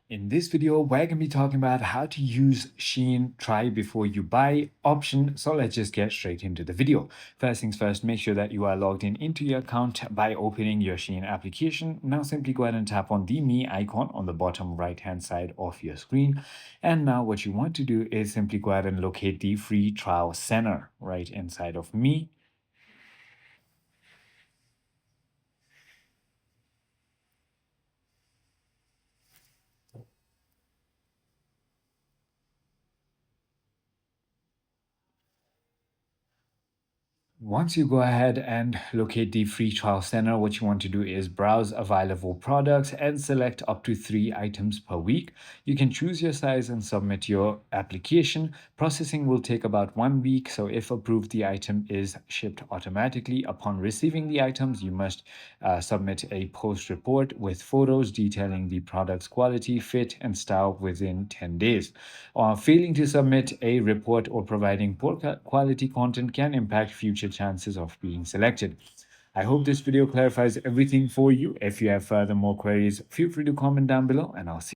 In this video, we're going to be talking about how to use Shein try before you buy option. So let's just get straight into the video. First things first, make sure that you are logged in into your account by opening your Shein application. Now simply go ahead and tap on the Me icon on the bottom right hand side of your screen. And now what you want to do is simply go ahead and locate the free trial center right inside of Me. Once you go ahead and locate the free trial center, what you want to do is browse available products and select up to 3 items per week. You can choose your size and submit your application. Processing will take about 1 week. So if approved, the item is shipped automatically. Upon receiving the items, you must submit a post report with photos detailing the product's quality, fit, and style within 10 days. Failing to submit a report or providing poor quality content can impact future chances of being selected. I hope this video clarifies everything for you. If you have further more queries, feel free to comment down below and I'll see